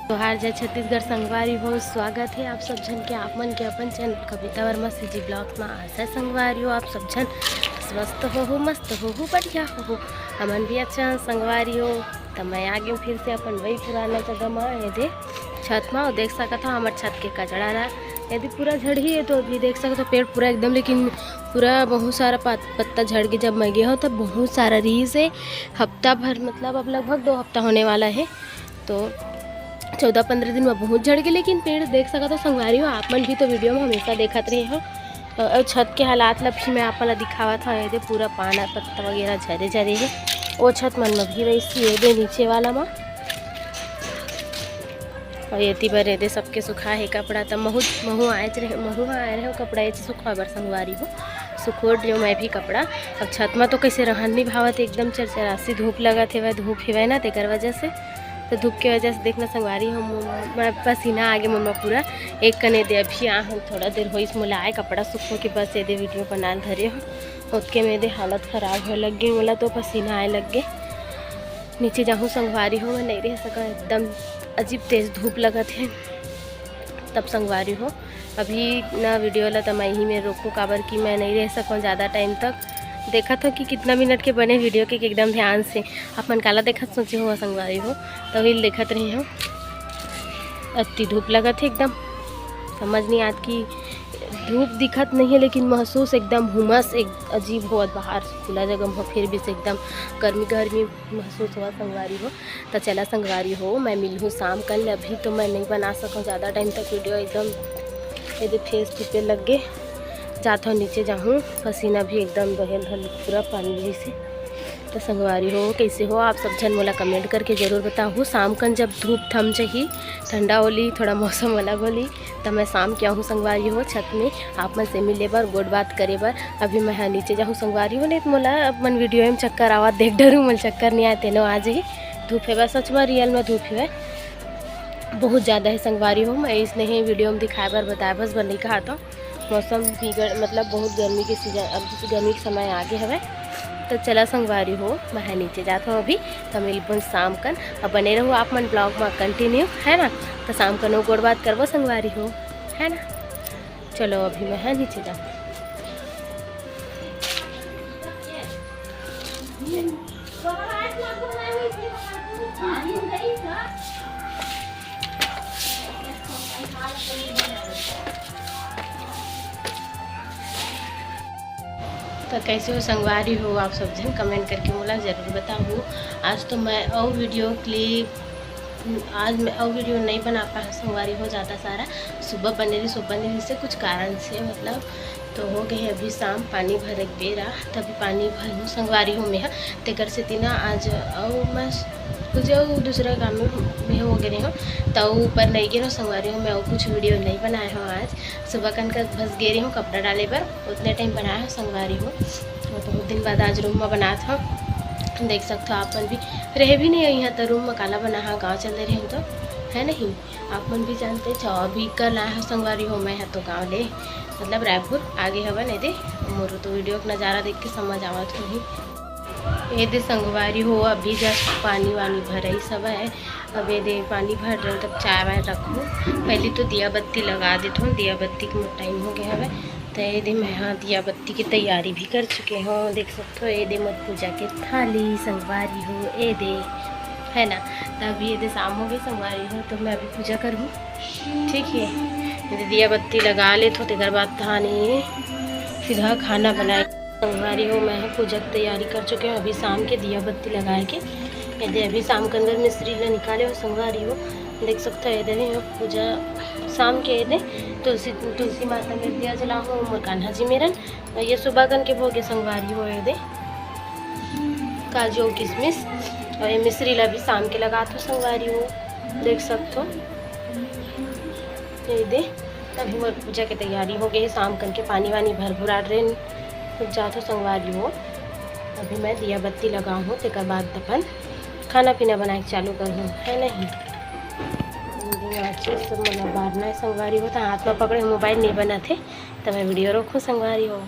जोहार जय छत्तीसगढ़ संगवारी हो। स्वागत है आप सब जन के आप मन के अपन चैनल कविता वर्मा सीजी ब्लॉग में। आशा संगवारी हो आप सब जन स्वस्थ हो मस्त हो बढ़िया हो। हमन भी अच्छा संगवारी हो। तो मैं आ गई फिर से अपन वही पुराना जगह में। ये दे छत में देख सकता था हमारे छत के कचड़ा रहा यदि पूरा झड़ ही है तो अभी देख सकते हो पेड़ पूरा एकदम, लेकिन पूरा बहुत सारा पत्ता झड़ के जब मैं गया हो तब बहुत सारा रही से हफ्ता भर, मतलब अब लगभग 2 हफ्ता होने वाला है। तो 14-15 दिन में बहुत झड़ गए, लेकिन पेड़ देख सका तो संगवारी हो आप मन भी तो वीडियो में हमेशा देखते रहे हो। और छत के हालात ला भी मैं आप ला दिखावा था। ये पूरा पाना पत्ता वगैरह झरे झरे है। वो छत मन में भी वैसी है दे नीचे वाला में। और ये बार ये सबके सुखा है कपड़ा तो महू आए रहे हो कपड़ा ये सुखा बर संगवारी हो सुखोड़ रही हूँ मैं भी कपड़ा। अब छत में तो कैसे रहन नहीं भावत, एकदम चरचरासी धूप लगा थे वह धूप है ना तेकर वजह से। तो धूप की वजह से देखना संगवारी हो मैं पसीना आगे मुँह में पूरा एक कने दे अभी आ हम थोड़ा देर हो इस मुला आए कपड़ा सूखो के बस ये दे वीडियो बना धरे हो उसके मेरे हालत ख़राब हो लग गई बोला तो पसीना आए लग गए। नीचे जाऊँ संगवारी हो मैं नहीं रह सका, एकदम अजीब तेज़ धूप लगा थे तब संगवारी हो। अभी ना वीडियो ला तो मैं यहीं में रोकूँ काबर कि मैं नहीं रह सकूँ ज़्यादा टाइम तक। देखा था कि कितना मिनट के बने वीडियो के एकदम ध्यान से अपन काला देखा सोचे हुआ संगवारी हो तभी देखत रही हो। अति धूप लगा थे एकदम, समझ नहीं आत कि धूप दिखत नहीं है लेकिन महसूस एकदम हुमस एक अजीब हुआ बाहर खुला जगह हो फिर भी से एकदम गर्मी महसूस हुआ संगवारी हो। तो चला संगवारी हो मैं मिल हूँ शाम कल। अभी तो मैं नहीं बना सकूँ ज़्यादा टाइम तक वीडियो, एकदम ये फेस टू पे लग गए जाता हूँ नीचे जाऊँ पसीना भी एकदम बहल हल पूरा पानी से। तो संगवारी हो कैसे हो आप सब जन मोला कमेंट करके ज़रूर बताओ। शाम कन जब धूप थम चाहिए ठंडा होली थोड़ा मौसम अलग होली तो मैं शाम क्या हूँ संगवारी हो छत में आप मन से मिले बर गोड बात करे बर। अभी मैं हाँ नीचे जाऊँ संगवारी हो नहीं तो मोला अपन वीडियो में चक्कर आवा देख डरूँ मोल चक्कर नहीं आए तेनो आज ही धूप है बस सच में रियल में धूप है बहुत ज़्यादा है संगवारी हो। मैं इसने ही वीडियो में दिखाए बर बताया बस बर नहीं कहा था मौसम बिगड़ मतलब बहुत गर्मी के सीजन अब गर्मी के समय आगे है। तो चला संगवारी हो मैं नीचे जाता हूँ अभी तो मिलबन शाम कन। अब बने रहो आप मन ब्लॉग में कंटिन्यू है ना। तो शाम कन गोड़ बात करवो संगवारी हो है ना। चलो अभी मैं नीचे जाऊँ। तो कैसे हो संगवारी हो आप सब जन कमेंट करके मोला ज़रूर बताओ। आज तो मैं और वीडियो क्लिप आज मैं और वीडियो नहीं बना पाया संगवारी हो ज़्यादा सारा। सुबह बने से कुछ कारण से मतलब तो हो गए अभी शाम पानी भर बेरा तभी पानी भर हूँ संगवारी हो मैं तेकर से तीना आज और मैं कुछ दूसरा काम में हो गए हो तो ऊपर नहीं गिर संगवारी हूँ मैं और कुछ वीडियो नहीं बनाया हूँ। आज सुबह कन का बस गे रही हूँ कपड़ा डाले पर उतने टाइम बनाया हूँ संगवारी हूँ। तो बहुत दिन बाद आज रूम में बना था देख सकते हो आप मन भी रहे भी नहीं यहाँ तो रूम में काला बना हाँ गाँव चल रहे हूँ तो है नहीं आप मन भी जानते छो। अभी कल आया संगवारी हो मैं तो गाँव ले मतलब रायपुर आगे हवा नहीं दे मोरू तो वीडियो का नज़ारा देख के समझ आवत हो ही ये दे संगवारी हो। अभी जस्ट पानी वानी भर ही सब है अब ये दे पानी भर रहे तब चाय वाय रखूँ पहले तो दिया बत्ती लगा देता हूँ दिया बत्ती का टाइम हो गया है। तो ये दे मैं हाँ दिया बत्ती की तैयारी भी कर चुके हो देख सकते हो। ये दे मत पूजा के थाली संगवारी हो ये दे है ना। तभी ये दे शाम हो गई संगवारी हो तो मैं अभी पूजा करूँ ठीक है। ये दिया बत्ती लगा ले तो तेकर बाद थाने सीधा खाना बनाए संगवारी हो। मैं पूजा की तैयारी कर चुके हैं अभी शाम के दिया बत्ती लगाए के यदि अभी शाम के अंदर मिस्त्री ने निकाले हो संगवारी हो देख सकते हो। इधर पूजा शाम के दे तुलसी माता में दिया जला हूँ मोर कान्हा जी मेरन ये सुबह कन के भोगे संगवारी हो। ये दे काजू और किशमिश और ये मिश्री ला भी शाम के लगा तो संगवारी हो देख सकते हो। ये दे तभी मोर पूजा की तैयारी हो गई शाम कन के पानी वानी भर भुरा ट्रेन जातो संगवारी हो। अभी मैं दिया बत्ती लगाऊँ हूँ तेकर बाद अपन खाना पीना बनाए चालू करूँ है नहीं। सब मतलब बारना है संगवारी हो तो हाथ में पकड़े मोबाइल नहीं बना थे तो मैं वीडियो रोकूँ संगवारी हो।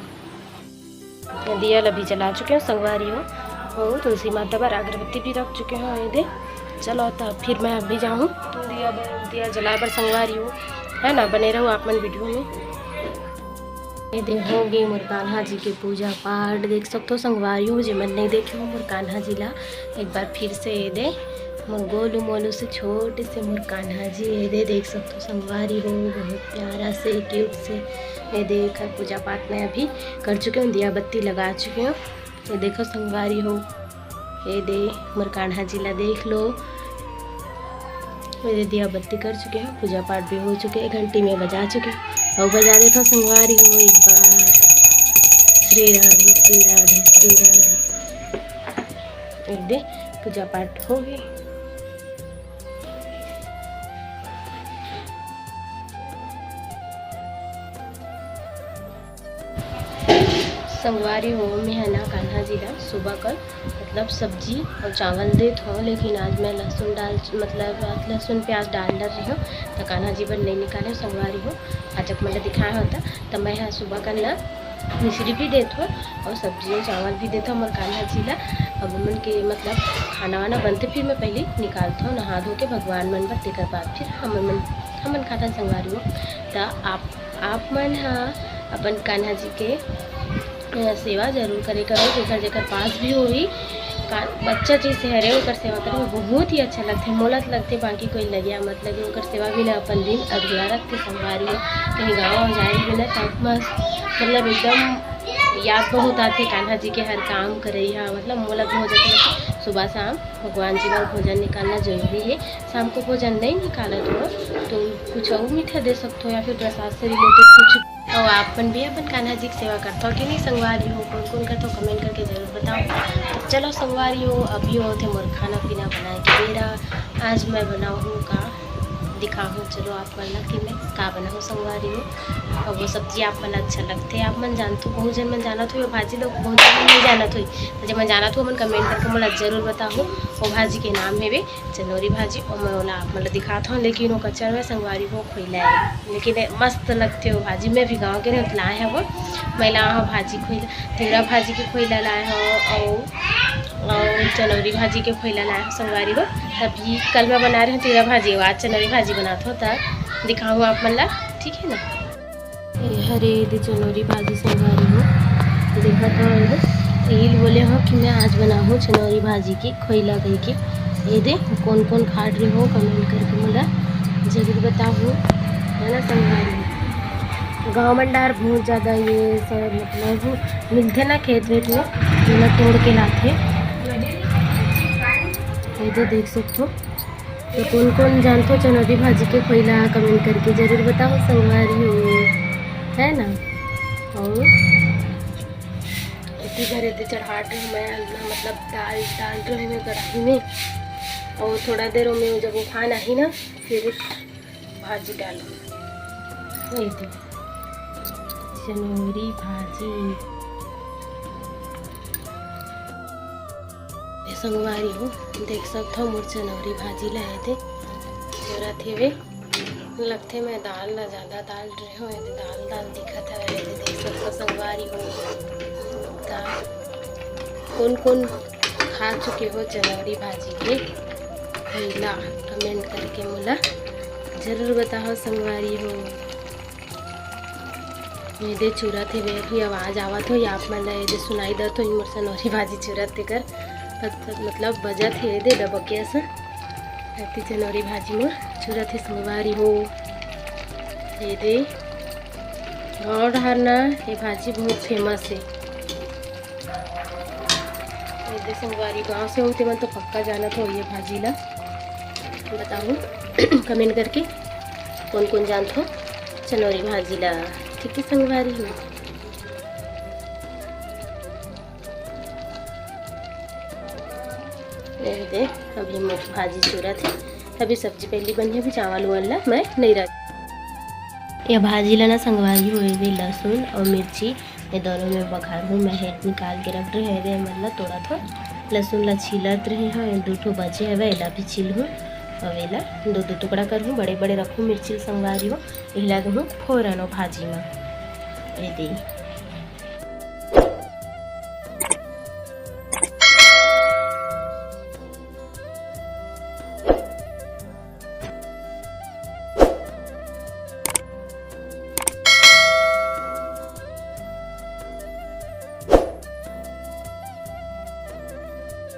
दिया अभी जला चुके हो संगवारी हो तुलसी माता पर अगरबत्ती भी रख चुके हो। ये दे चलो तो फिर मैं अभी जाऊँ दिया दिया जला पर संगवारी हो, है ना। बने रहो आप मन वीडियो में। ये देखोगे मोर कान्हा जी के पूजा पाठ देख सकते हो संगवारी हो, जो मन नहीं देखे हो मोर कान्हा जी ला एक बार फिर से ये दे मोर गोलू मोलू से छोटे से मोर कान्हा जी ये दे देख सकते हो संगवारी हो, बहुत प्यारा से क्यूट से। ये देख पूजा पाठ में अभी कर चुके हूँ, दिया बत्ती लगा चुके हूँ। ये देखो संगवारी हो, ये दे मोर कान्हा जी ला देख लो। ये दिया बत्ती कर चुके हैं, पूजा पाठ भी हो चुके हैं, घंटी में बजा चुके हैं और बजा देता संगवारी हो एक बार। श्री राधे श्री राधे श्री राधे। एक दे पूजा पाठ हो गई। संगवारी हो में है ना कान्हा जी ला सुबह कल मतलब सब्जी और चावल देत हो, लेकिन आज मैं लहसुन डाल मतलब लहसुन प्याज डाल रही हूँ तो कान्हा जी बन नहीं निकाले संगवारी हो। आज जब मैंने दिखाया होता तो मैं यहाँ सुबह कल ना मिश्री भी देत हो और सब्जी और चावल भी देता हूँ कान्हा जी ला। अब मन के मतलब खाना वाना बनते फिर मैं पहले निकालता हूँ नहा धो के भगवान मन पर, तेकर बाद फिर हमन खाता संगवारी हो। तो आप मन हाँ अपन कान्हा जी के सेवा जरूर करे करो, जेकर जेकर पास भी होई बच्चा चीज से हरे ओकर सेवा करे बहुत ही अच्छा लगते, मोलत लगते, बाकी कोई लगिया मत लगे ओकर सेवा भी ना अपन दिन अधूरा रखते संगवारी हो। कहीं गाँव जाए भी ना तब मस्त मतलब एकदम याद बहुत आते कान्हा जी के हर काम करे मतलब मोलत हो जाते। सुबह शाम भगवान जी का भोजन निकालना जरूरी है, शाम को भोजन नहीं निकाला तो कुछ और मीठा दे सकते हो या फिर प्रसाद से रिलेटेड कुछ। और आपन भी अपन कान्हा जी की सेवा करता हो कि नहीं संगवारी हो, कौन कौन करते हो कमेंट करके ज़रूर बताओ। तो चलो संगवारी हो अभी हो थे मोर खाना पीना बनाए के मेरा आज मैं बनाऊँ का दिखाऊँ। चलो आप मन कि मैं का बनाऊँ संगवारी हो। और वो सब्जी आप मन अच्छा लगते आप मन जानते हो, बहुत जन मन जाना हो भाजी लोग बहुत जन नहीं जाना हो, तो जब मैं जाना हो मन कमेंट करके मोला जरूर बताओ। वो भाजी के नाम है वे चनौरी भाजी और मैं ओला आप मतलब दिखाता हूँ, लेकिन वो कच्चा में संगवारी हो खोला है, लेकिन मस्त लगते हो भाजी। मैं भी गाँव के नहीं लाए हैं वो मैं ला हूँ भाजी खोला, तेरा भाजी के खोला लाए हो और चनौरी भाजी के खोला लाए हो संगवारी हो। तभी कल मैं बना रही हूँ तेरा भाजी, आज चनौरी भाजी बनाता हूँ तब दिखाऊँ आप मन ला, ठीक है ना। हरे दे चनौरी भाजी संगवारी हो देखा था यही बोले हो कि मैं आज बनाऊँ चनौरी भाजी की खोला गई के। ये दे कौन कौन खा रहे हो कमेंट करके मुझे जरूर बताओ, है ना संगवारी। गाँव मंडार बहुत ज़्यादा ये सब मतलब मिलते ना खेत वेत में, मतलब तोड़ के लाते। ये तो देख सकते हो। तो कौन कौन जानते हो चनौरी भाजी के खोला कमेंट करके ज़रूर बताओ संगवारी हो, है ना। और इतनी भरे थे चढ़ा रही मैं मतलब डाल रही मैं कढ़ाई में, और थोड़ा देर में जब वो खाना ही ना फिर भाजी डालो। ये तो चनौरी भाजी संगवारी हो देख सकते हो। मोर चनौरी भाजी लाए थे जरा थे वे लगते मैं दाल ना ज़्यादा डाल रही हूँ, दाल दिखा था वैसे देख सकते हो संगवारी हो। कौन कौन खा चुके हो चनौरी भाजी के खोला कमेंट करके मोला ज़रूर बताओ संगवारी हो। ये चूरा थे वे भी आवाज़ आवत हो या आप मन ये सुनाई दत हो मोर चनौरी भाजी चूरा थे कर मतलब बजा थे ये डबके ऐसा रहती चनौरी भाजी में चूरा थे संगवारी हो। ये दे गाँव डहार ना ये भाजी बहुत फेमस है। ये संगवारी गाँव से होते मन तो पक्का जाना था ये भाजी ला बताऊँ कमेंट करके कौन कौन जानते हो चनौरी भाजी ला, ठीक है संगवारी हो। दे अभी मैं भाजी चूरा थे अभी सब्जी पहली बनी अभी चावल वाला मैं नहीं रख। यह भाजी ला ना संगवारी हुए भी लहसुन और मिर्ची ये दोनों में बघार हूँ मैं हेड निकाल के रख रही है मतलब थोड़ा थोड़ा लहसुन ला छीलत रही हूँ, दो ठो बचे है एला भी छील हूँ और वेला दो टुकड़ा कर हूँ बड़े बड़े रखूँ मिर्ची संगवारी हो एला दूँ फोरन भाजी में। ये दे